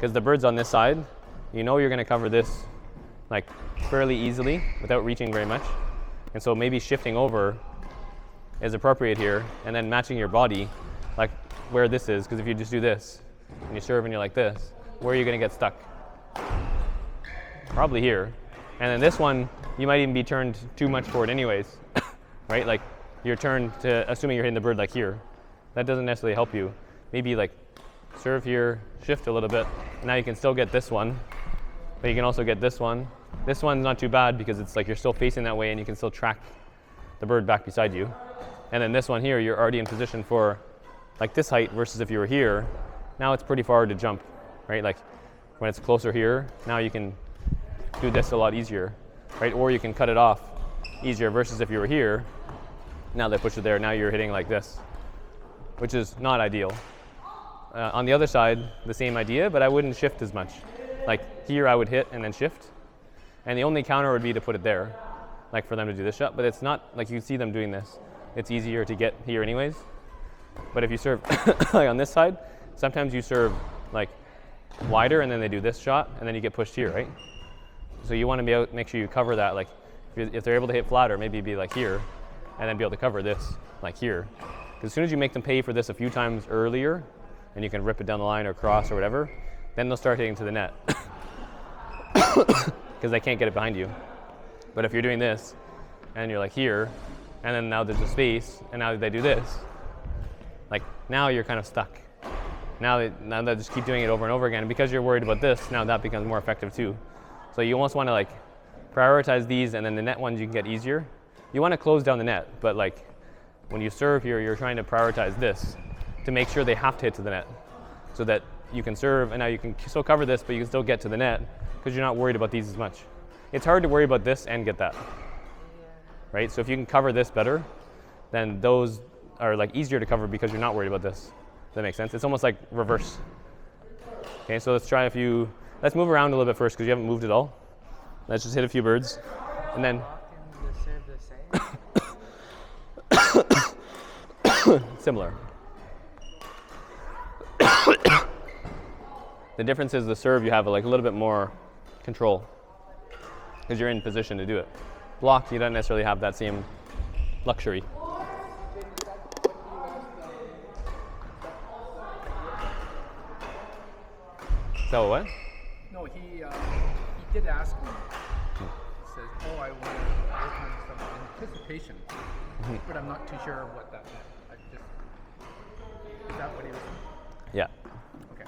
because the bird's on this side, you know you're going to cover this like fairly easily without reaching very much. And so maybe shifting over is appropriate here, and then matching your body like where this is, because if you just do this and you serve and you're like this, where are you going to get stuck? Probably here. And then this one, you might even be turned too much forward anyways, right? Like you're turned to, assuming you're hitting the bird like here. That doesn't necessarily help you. Maybe like serve here, shift a little bit. Now you can still get this one, but you can also get this one. This one's not too bad because it's like you're still facing that way and you can still track the bird back beside you. And then this one here, you're already in position for like this height versus if you were here. Now it's pretty far to jump, right? Like when it's closer here, now you can do this a lot easier, right? Or you can cut it off easier versus if you were here. Now they push it there, now you're hitting like this, which is not ideal. On the other side, the same idea, but I wouldn't shift as much. Like here I would hit and then shift. And the only counter would be to put it there, like for them to do this shot, but it's not like you see them doing this. It's easier to get here anyways. But if you serve like on this side, sometimes you serve like wider and then they do this shot and then you get pushed here, right? So you want to be able to make sure you cover that, like if they're able to hit flatter, maybe be like here and then be able to cover this like here. Because as soon as you make them pay for this a few times earlier and you can rip it down the line or cross or whatever, then they'll start hitting to the net because they can't get it behind you. But if you're doing this and you're like here and then now there's a space and now they do this, like now you're kind of stuck. Now they just keep doing it over and over again. And because you're worried about this, now that becomes more effective too. So you almost want to like prioritize these, and then the net ones you can get easier. You want to close down the net, but like when you serve here, you're trying to prioritize this to make sure they have to hit to the net so that you can serve, and now you can still cover this, but you can still get to the net because you're not worried about these as much. It's hard to worry about this and get that, right? So if you can cover this better, then those are like easier to cover because you're not worried about this. Does that make sense? It's almost like reverse. Okay, so let's try let's move around a little bit first because you haven't moved at all. Let's just hit a few birds, and then similar. The difference is the serve, you have like a little bit more control because you're in position to do it. Blocked, you don't necessarily have that same luxury. So what? No, he did ask me. He says, "Oh, I want to work on some anticipation," but I'm not too sure what that meant. Is that what he was saying? Yeah. Okay.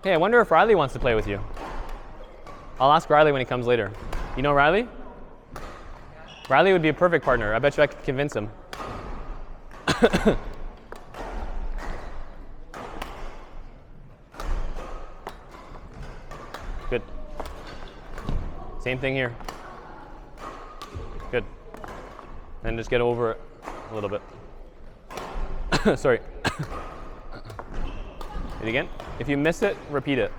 Hey, I wonder if Riley wants to play with you. I'll ask Riley when he comes later. You know Riley? Riley would be a perfect partner. I bet you I could convince him. Good. Same thing here. Good. And just get over it a little bit. Sorry. Hit again. If you miss it, repeat it.